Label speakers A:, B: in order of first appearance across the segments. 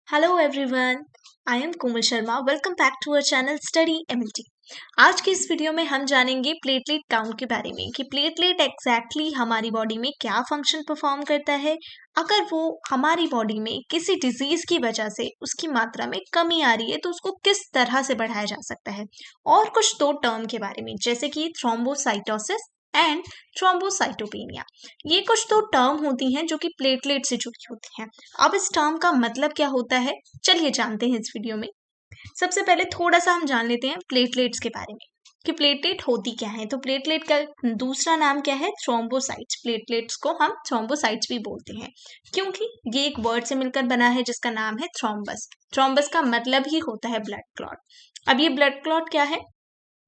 A: Hello everyone, I am Komal Sharma. Welcome back to our channel study MLT. आज की इस video में हम जानेंगे प्लेटलेट काउंट के बारे में कि प्लेटलेट एग्जैक्टली हमारी बॉडी में क्या फंक्शन परफॉर्म करता है। अगर वो हमारी बॉडी में किसी डिजीज की वजह से उसकी मात्रा में कमी आ रही है तो उसको किस तरह से बढ़ाया जा सकता है, और कुछ दो टर्म के बारे में जैसे कि थ्रोम्बोसाइटोसिस एंड थ्रोम्बोसाइटोपेनिया। ये कुछ तो टर्म होती हैं जो कि प्लेटलेट से जुड़ी होती हैं। अब इस टर्म का मतलब क्या होता है, चलिए जानते हैं इस वीडियो में। सबसे पहले थोड़ा सा हम जान लेते हैं प्लेटलेट्स के बारे में कि प्लेटलेट होती क्या है। तो प्लेटलेट का दूसरा नाम क्या है? थ्रोम्बोसाइट्स। प्लेटलेट्स को हम थ्रोम्बोसाइट्स भी बोलते हैं क्योंकि ये एक वर्ड से मिलकर बना है जिसका नाम है थ्रोम्बस। थ्रोम्बस का मतलब ही होता है ब्लड क्लॉट। अब ये ब्लड क्लॉट क्या है,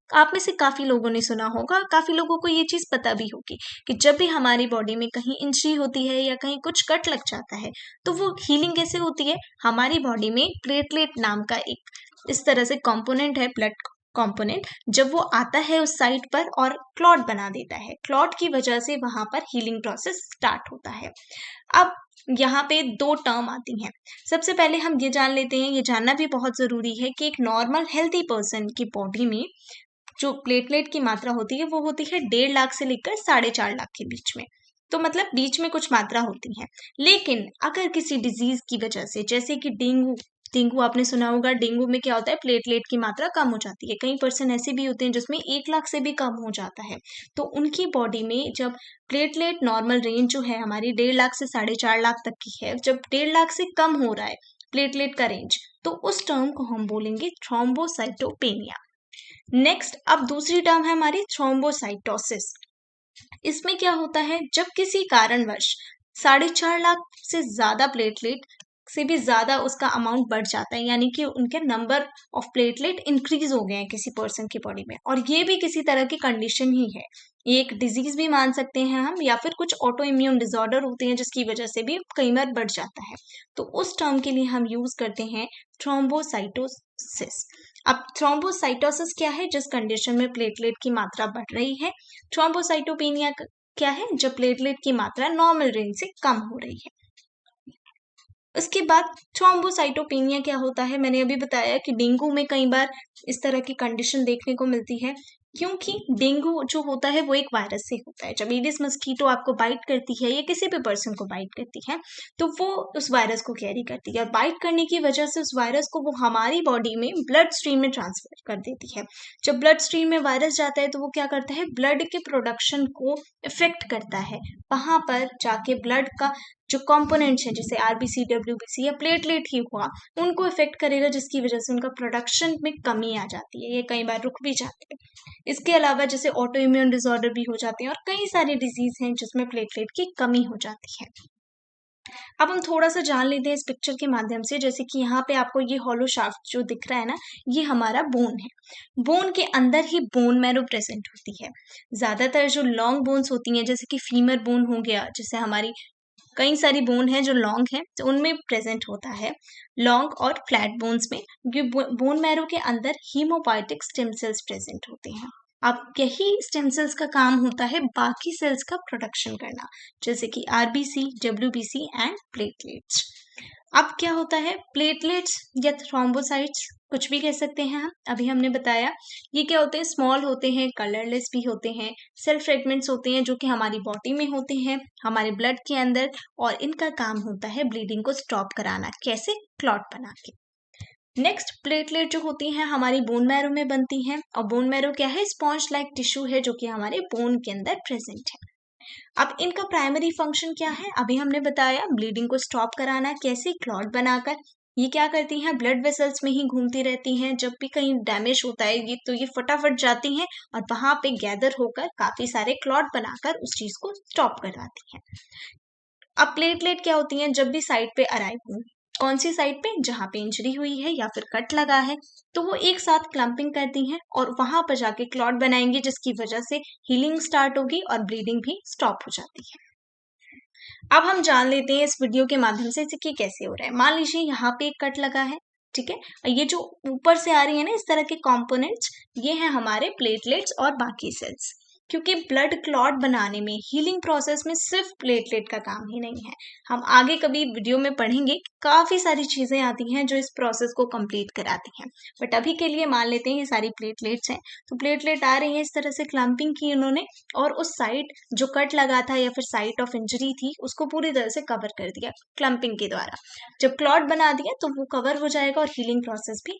A: आप में से काफी लोगों ने सुना होगा, काफी लोगों को ये चीज पता भी होगी कि जब भी हमारी बॉडी में कहीं इंजरी होती है या कहीं कुछ कट लग जाता है तो वो हीलिंग कैसे होती है। हमारी बॉडी में प्लेटलेट नाम का एक इस तरह से कंपोनेंट है, ब्लड कंपोनेंट, जब वो आता है उस साइट पर और क्लॉट बना देता है। क्लॉट की वजह से वहां पर हीलिंग प्रोसेस स्टार्ट होता है। अब यहाँ पे दो टर्म आती हैं। सबसे पहले हम ये जान लेते हैं, ये जानना भी बहुत जरूरी है कि एक नॉर्मल हेल्थी पर्सन की बॉडी में जो प्लेटलेट की मात्रा होती है वो होती है 1.5 लाख से लेकर 4.5 लाख के बीच में। तो मतलब बीच में कुछ मात्रा होती है। लेकिन अगर किसी डिजीज की वजह से, जैसे कि डेंगू, डेंगू आपने सुना होगा, डेंगू में क्या होता है, प्लेटलेट की मात्रा कम हो जाती है। कई पर्सन ऐसे भी होते हैं जिसमें 1 लाख से भी कम हो जाता है। तो उनकी बॉडी में जब प्लेटलेट नॉर्मल रेंज जो है हमारी 1.5 लाख से 4.5 लाख तक की है, जब 1.5 लाख से कम हो रहा है प्लेटलेट का रेंज, तो उस टर्म को हम बोलेंगे थ्रोम्बोसाइटोपेनिया। नेक्स्ट, अब दूसरी टर्म है हमारी थ्रोम्बोसाइटोसिस। इसमें क्या होता है, जब किसी कारणवश 4.5 लाख से ज्यादा प्लेटलेट से भी ज्यादा उसका अमाउंट बढ़ जाता है, यानी कि उनके नंबर ऑफ प्लेटलेट इंक्रीज हो गए हैं किसी पर्सन की बॉडी में, और ये भी किसी तरह की कंडीशन ही है। ये एक डिजीज भी मान सकते हैं हम, या फिर कुछ ऑटो इम्यून डिसऑर्डर होते हैं जिसकी वजह से भी कई बार बढ़ जाता है। तो उस टर्म के लिए हम यूज करते हैं थ्रोम्बोसाइटोसिस। अब थ्रोम्बोसाइटोसिस क्या है? जिस कंडीशन में प्लेटलेट की मात्रा बढ़ रही है। थ्रोम्बोसाइटोपेनिया क्या है? जब प्लेटलेट की मात्रा नॉर्मल रेंज से कम हो रही है। उसके बाद थ्रोम्बोसाइटोपेनिया क्या होता है, मैंने अभी बताया कि डेंगू में कई बार इस तरह की कंडीशन देखने को मिलती है, क्योंकि डेंगू जो होता है वो एक वायरस से होता है। जब एडिस मस्कीटो आपको बाइट करती है या किसी भी पर्सन को बाइट करती है तो वो उस वायरस को कैरी करती है, और बाइट करने की वजह से उस वायरस को वो हमारी बॉडी में ब्लड स्ट्रीम में ट्रांसफर कर देती है। जब ब्लड स्ट्रीम में वायरस जाता है तो वो क्या करता है, ब्लड के प्रोडक्शन को इफेक्ट करता है। वहां पर जाके ब्लड का जो कंपोनेंट्स हैं जैसे आरबीसी, डब्ल्यूबीसी या प्लेटलेट ही हुआ, उनको इफेक्ट करेगा, जिसकी वजह से उनका प्रोडक्शन में कमी आ जाती है, ये कई बार रुक भी जाते हैं। इसके अलावा जैसे ऑटो इम्यून डिसऑर्डर भी हो जाते हैं और कई सारे डिजीज हैं जिसमें प्लेटलेट की कमी हो जाती है। अब हम थोड़ा सा जान लेते हैं इस पिक्चर के माध्यम से, जैसे कि यहाँ पे आपको ये हॉलो शाफ्ट जो दिख रहा है ना, ये हमारा बोन है। बोन के अंदर ही बोन मैरो प्रेजेंट होती है। ज्यादातर जो लॉन्ग बोन्स होती हैं जैसे कि फीमर बोन हो गया, जैसे हमारी कई सारी बोन है जो लॉन्ग है, तो उनमें प्रेजेंट होता है लॉन्ग और फ्लैट बोन्स में। बोन मैरो के अंदर हीमोपोएटिक स्टेम सेल्स प्रेजेंट होते हैं। अब यही स्टेम सेल्स का काम होता है बाकी सेल्स का प्रोडक्शन करना, जैसे कि आरबीसी, डब्ल्यूबीसी एंड प्लेटलेट्स। अब क्या होता है, प्लेटलेट्स या थ्रोम्बोसाइट्स कुछ भी कह सकते हैं हम, अभी हमने बताया। ये क्या होते हैं, स्मॉल होते हैं, कलरलेस भी होते हैं, सेल फ्रेगमेंट्स होते हैं जो कि हमारी बॉडी में होते हैं, हमारे ब्लड के अंदर, और इनका काम होता है ब्लीडिंग को स्टॉप कराना। कैसे? क्लॉट बना के। नेक्स्ट, प्लेटलेट जो होती हैं हमारी बोन मैरो में बनती हैं, और बोन मैरो क्या है, स्पॉन्ज लाइक टिश्यू है जो कि हमारे बोन के अंदर प्रेजेंट है। अब इनका प्राइमरी फंक्शन क्या है, अभी हमने बताया, ब्लीडिंग को स्टॉप कराना। कैसे? क्लॉट बनाकर। ये क्या करती हैं, ब्लड वेसल्स में ही घूमती रहती हैं। जब भी कहीं डैमेज होता है ये तो ये फटाफट जाती हैं और वहां पे गैदर होकर काफी सारे क्लॉट बनाकर उस चीज को स्टॉप करवाती हैं। अब प्लेटलेट क्या होती हैं, जब भी साइट पे अराइव हो, कौन सी साइट पे, जहां पे इंजरी हुई है या फिर कट लगा है, तो वो एक साथ क्लम्पिंग करती हैं और वहां पर जाके क्लॉट बनाएंगे, जिसकी वजह से हीलिंग स्टार्ट होगी और ब्लीडिंग भी स्टॉप हो जाती है। अब हम जान लेते हैं इस वीडियो के माध्यम से कि कैसे हो रहा है। मान लीजिए यहाँ पे एक कट लगा है, ठीक है, ये जो ऊपर से आ रही है ना इस तरह के कंपोनेंट्स, ये हैं हमारे प्लेटलेट्स और बाकी सेल्स। क्योंकि ब्लड क्लॉट बनाने में, हीलिंग प्रोसेस में सिर्फ प्लेटलेट का काम ही नहीं है। हम आगे कभी वीडियो में पढ़ेंगे, काफ़ी सारी चीज़ें आती हैं जो इस प्रोसेस को कंप्लीट कराती हैं। बट अभी के लिए मान लेते हैं ये सारी प्लेटलेट्स हैं। तो प्लेटलेट आ रही है, इस तरह से क्लम्पिंग की उन्होंने और उस साइट जो कट लगा था या फिर साइट ऑफ इंजरी थी उसको पूरी तरह से कवर कर दिया क्लम्पिंग के द्वारा। जब क्लॉट बना दिया तो वो कवर हो जाएगा और हीलिंग प्रोसेस भी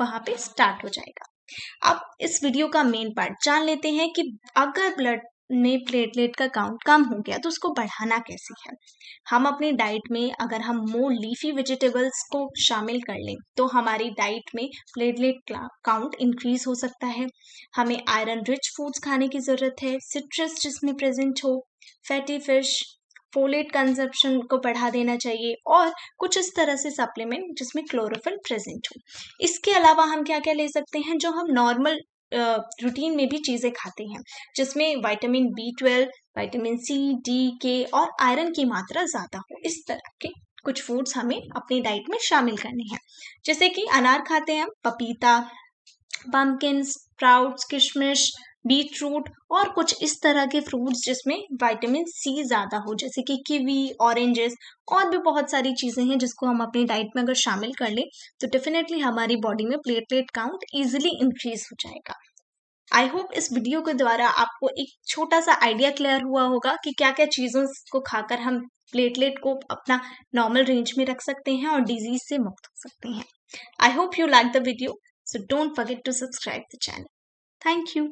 A: वहाँ पे स्टार्ट हो जाएगा। अब इस वीडियो का मेन पार्ट जान लेते हैं कि अगर ब्लड में प्लेटलेट का काउंट कम हो गया तो उसको बढ़ाना कैसे है। हम अपनी डाइट में अगर हम मोर लीफी वेजिटेबल्स को शामिल कर लें तो हमारी डाइट में प्लेटलेट काउंट इंक्रीज हो सकता है। हमें आयरन रिच फूड्स खाने की ज़रूरत है, सिट्रस जिसमें प्रेजेंट हो, फैटी फिश, फोलेट कंजप्शन को बढ़ा देना चाहिए और कुछ इस तरह से सप्लीमेंट जिसमें क्लोरोफिल प्रेजेंट हो। इसके अलावा हम क्या क्या ले सकते हैं जो हम नॉर्मल रूटीन में भी चीज़ें खाते हैं, जिसमें vitamin B12, vitamin C, D, K और आयरन की मात्रा ज़्यादा हो। इस तरह के कुछ फूड्स हमें अपनी डाइट में शामिल करने हैं। जैसे कि अनार खाते हैं हम, पपीता, पम्पकिन, स्प्राउट्स, किशमिश, बीट रूट और कुछ इस तरह के फ्रूट्स जिसमें विटामिन C ज़्यादा हो, जैसे कि कीवी, ऑरेंजेस और भी बहुत सारी चीज़ें हैं जिसको हम अपनी डाइट में अगर शामिल कर लें तो डेफिनेटली हमारी बॉडी में प्लेटलेट काउंट ईजिली इंक्रीज हो जाएगा। आई होप इस वीडियो के द्वारा आपको एक छोटा सा आइडिया क्लियर हुआ होगा कि क्या क्या चीज़ों को खाकर हम प्लेटलेट को अपना नॉर्मल रेंज में रख सकते हैं और डिजीज से मुक्त हो सकते हैं। I hope you like the video, so don't forget to subscribe the channel. Thank you.